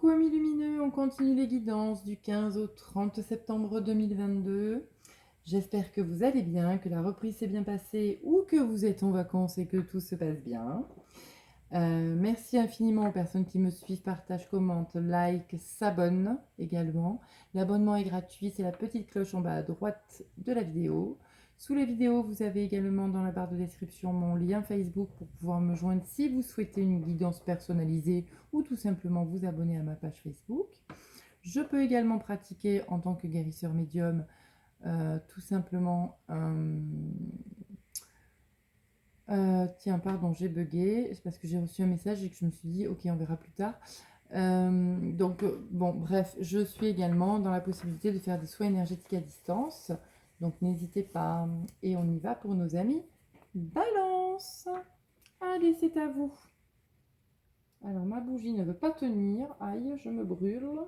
Coucou amis lumineux, on continue les guidances du 15 au 30 septembre 2022. J'espère que vous allez bien, que la reprise s'est bien passée ou que vous êtes en vacances et que tout se passe bien. Merci infiniment aux personnes qui me suivent, partagent, commentent, like, s'abonnent également. L'abonnement est gratuit, c'est la petite cloche en bas à droite de la vidéo. Sous les vidéos, vous avez également dans la barre de description mon lien Facebook pour pouvoir me joindre si vous souhaitez une guidance personnalisée ou tout simplement vous abonner à ma page Facebook. Je peux également pratiquer en tant que guérisseur médium tout simplement tiens, pardon, j'ai bugué. C'est parce que j'ai reçu un message et que je me suis dit, ok, on verra plus tard. Bon, bref, je suis également dans la possibilité de faire des soins énergétiques à distance. Donc, n'hésitez pas. Et on y va pour nos amis Balance. Allez, c'est à vous. Alors, ma bougie ne veut pas tenir. Aïe, je me brûle.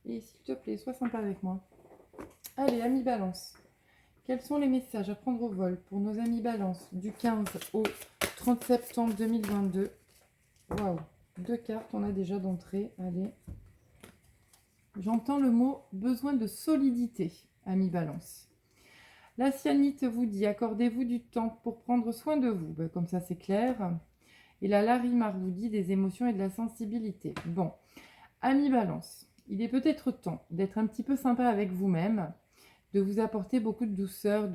Et s'il te plaît, sois sympa avec moi. Allez, amis Balance. Quels sont les messages à prendre au vol pour nos amis Balance du 15 au 30 septembre 2022? Waouh, 2 cartes, on a déjà d'entrée. Allez. J'entends le mot besoin de solidité, amis Balance. La Cyanite vous dit accordez-vous du temps pour prendre soin de vous. Ben, comme ça, c'est clair. Et la Larimar vous dit des émotions et de la sensibilité. Bon, amis Balance, il est peut-être temps d'être un petit peu sympa avec vous-même, de vous apporter beaucoup de douceur,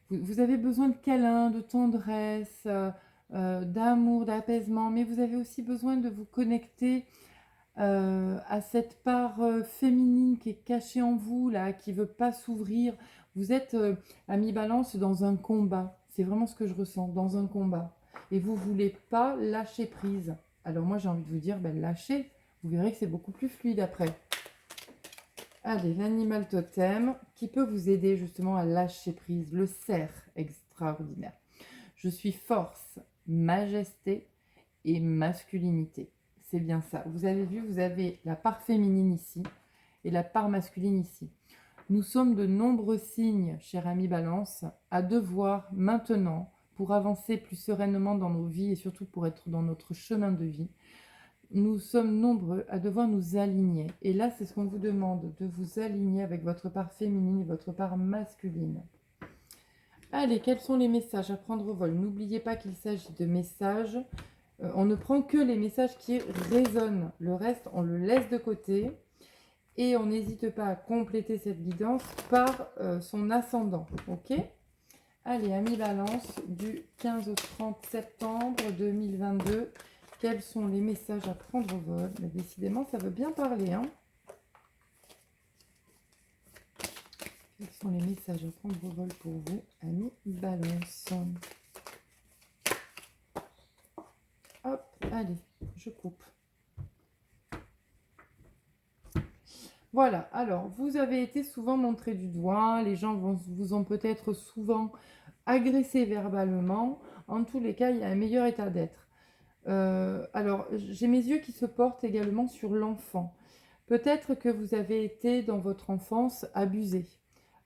vous avez besoin de câlins, de tendresse, d'amour, d'apaisement, mais vous avez aussi besoin de vous connecter à cette part féminine qui est cachée en vous, là, qui ne veut pas s'ouvrir. Vous êtes, à mi-balance, dans un combat. C'est vraiment ce que je ressens, dans un combat. Et vous ne voulez pas lâcher prise. Alors moi, j'ai envie de vous dire, ben, lâchez. Vous verrez que c'est beaucoup plus fluide après. Allez, l'animal totem qui peut vous aider justement à lâcher prise. Le cerf extraordinaire. Je suis force, majesté et masculinité. C'est bien ça. Vous avez vu, vous avez la part féminine ici et la part masculine ici. Nous sommes de nombreux signes, cher ami Balance, à devoir maintenant, pour avancer plus sereinement dans nos vies et surtout pour être dans notre chemin de vie, nous sommes nombreux à devoir nous aligner. Et là, c'est ce qu'on vous demande, de vous aligner avec votre part féminine et votre part masculine. Allez, quels sont les messages à prendre au vol? N'oubliez pas qu'il s'agit de messages. On ne prend que les messages qui résonnent. Le reste, on le laisse de côté. Et on n'hésite pas à compléter cette guidance par son ascendant. Ok? Allez, amis Balance, du 15 au 30 septembre 2022. Quels sont les messages à prendre au vol? Mais décidément, ça veut bien parler. Hein. Quels sont les messages à prendre au vol pour vous, amis Balance? Hop, allez, je coupe. Voilà, alors, vous avez été souvent montré du doigt. Les gens vous ont peut-être souvent agressé verbalement. En tous les cas, il y a un meilleur état d'être. Alors, j'ai mes yeux qui se portent également sur l'enfant. Peut-être que vous avez été dans votre enfance abusé.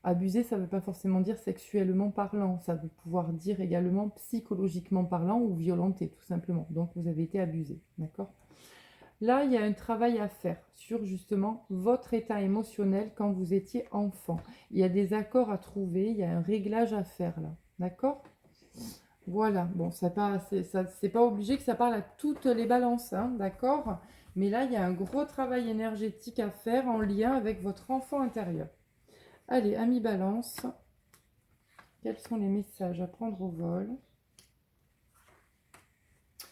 Abusé, ça ne veut pas forcément dire sexuellement parlant, ça veut pouvoir dire également psychologiquement parlant ou violenté, tout simplement. Donc, vous avez été abusé, d'accord? Là, il y a un travail à faire sur justement votre état émotionnel quand vous étiez enfant. Il y a des accords à trouver, il y a un réglage à faire là, d'accord? Voilà, bon, c'est pas obligé que ça parle à toutes les balances, hein, d'accord? Mais là, il y a un gros travail énergétique à faire en lien avec votre enfant intérieur. Allez, amis balance, quels sont les messages à prendre au vol?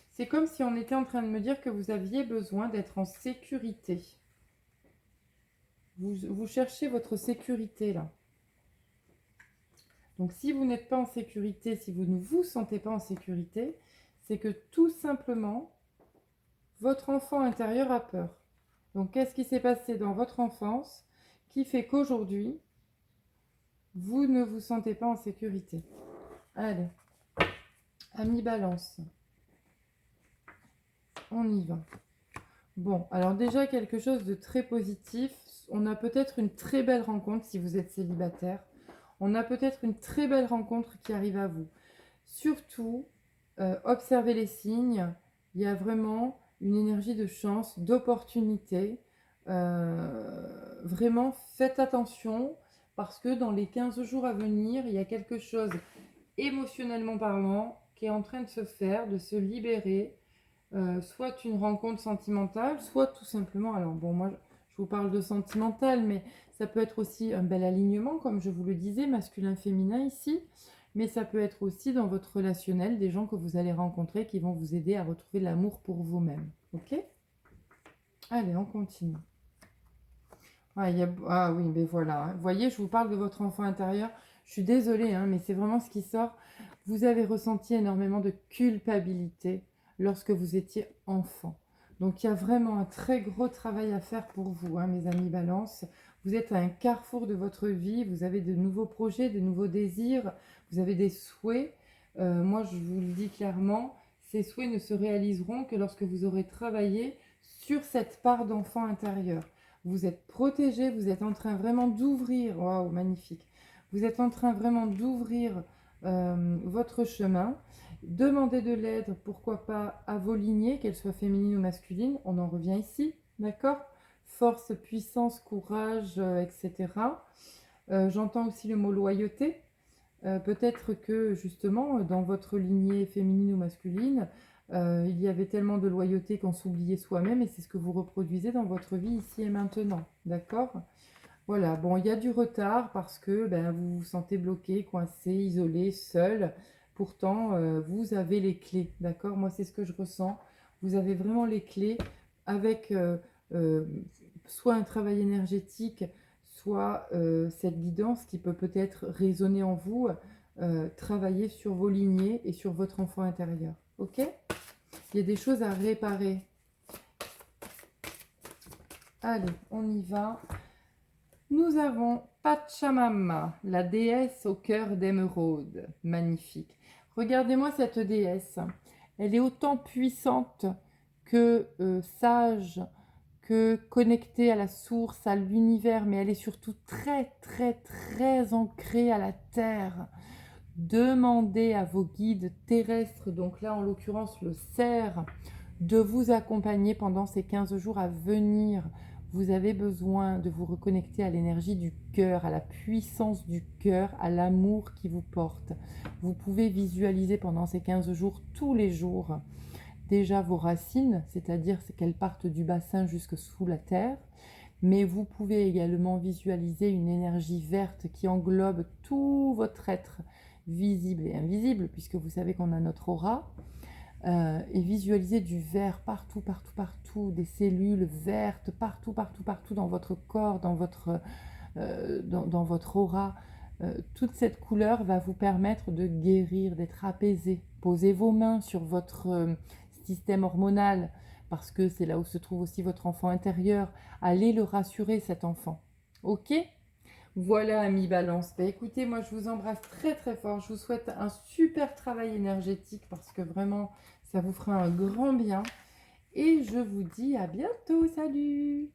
C'est comme si on était en train de me dire que vous aviez besoin d'être en sécurité. Vous cherchez votre sécurité là. Donc si vous n'êtes pas en sécurité, si vous ne vous sentez pas en sécurité, c'est que tout simplement, votre enfant intérieur a peur. Donc qu'est-ce qui s'est passé dans votre enfance qui fait qu'aujourd'hui, vous ne vous sentez pas en sécurité? Allez, amis balance, on y va. Bon, alors déjà quelque chose de très positif. On a peut-être une très belle rencontre si vous êtes célibataire. On a peut-être une très belle rencontre qui arrive à vous. Surtout, observez les signes. Il y a vraiment une énergie de chance, d'opportunité. Vraiment, faites attention parce que dans les 15 jours à venir, il y a quelque chose, émotionnellement parlant, qui est en train de se faire, de se libérer. Soit une rencontre sentimentale, soit tout simplement, alors bon, moi je vous parle de sentimental, mais ça peut être aussi un bel alignement, comme je vous le disais, masculin-féminin ici, mais ça peut être aussi dans votre relationnel, des gens que vous allez rencontrer qui vont vous aider à retrouver l'amour pour vous-même. Ok? Allez, on continue. Ah, ah oui, mais voilà, hein. Vous voyez, je vous parle de votre enfant intérieur. Je suis désolée, hein, mais c'est vraiment ce qui sort. Vous avez ressenti énormément de culpabilité lorsque vous étiez enfant. Donc, il y a vraiment un très gros travail à faire pour vous, hein, mes amis Balance. Vous êtes à un carrefour de votre vie. Vous avez de nouveaux projets, de nouveaux désirs. Vous avez des souhaits. Moi, je vous le dis clairement, ces souhaits ne se réaliseront que lorsque vous aurez travaillé sur cette part d'enfant intérieur. Vous êtes protégé, vous êtes en train vraiment d'ouvrir, waouh, magnifique. Vous êtes en train vraiment d'ouvrir votre chemin. Demandez de l'aide, pourquoi pas, à vos lignées, qu'elles soient féminines ou masculines. On en revient ici, d'accord? Force, puissance, courage, etc. J'entends aussi le mot loyauté. Peut-être que justement, dans votre lignée féminine ou masculine, il y avait tellement de loyauté qu'on s'oubliait soi-même et c'est ce que vous reproduisez dans votre vie ici et maintenant. D'accord? Voilà, bon, il y a du retard parce que ben, vous vous sentez bloqué, coincé, isolé, seul. Pourtant, vous avez les clés. D'accord? Moi, c'est ce que je ressens. Vous avez vraiment les clés avec euh, soit un travail énergétique, soit cette guidance qui peut peut-être résonner en vous. Travailler sur vos lignées et sur votre enfant intérieur. Ok? Il y a des choses à réparer. Allez, on y va. Nous avons Pachamama, la déesse au cœur d'émeraude. Magnifique. Regardez-moi cette déesse. Elle est autant puissante que sage, que connectée à la source, à l'univers, mais elle est surtout très, très, très ancrée à la terre. Demandez à vos guides terrestres, donc là en l'occurrence le cerf, de vous accompagner pendant ces 15 jours à venir. Vous avez besoin de vous reconnecter à l'énergie du cœur, à la puissance du cœur, à l'amour qui vous porte. Vous pouvez visualiser pendant ces 15 jours, tous les jours, déjà vos racines, c'est-à-dire qu'elles partent du bassin jusque sous la terre. Mais vous pouvez également visualiser une énergie verte qui englobe tout votre être, visible et invisible, puisque vous savez qu'on a notre aura, et visualiser du vert partout, partout, partout, des cellules vertes partout, partout, partout dans votre corps, dans votre aura. Toute cette couleur va vous permettre de guérir, d'être apaisé. Posez vos mains sur votre système hormonal, parce que c'est là où se trouve aussi votre enfant intérieur. Allez le rassurer, cet enfant. Ok ? Voilà, amis Balance. Bah, écoutez, moi je vous embrasse très très fort. Je vous souhaite un super travail énergétique parce que vraiment, ça vous fera un grand bien. Et je vous dis à bientôt. Salut!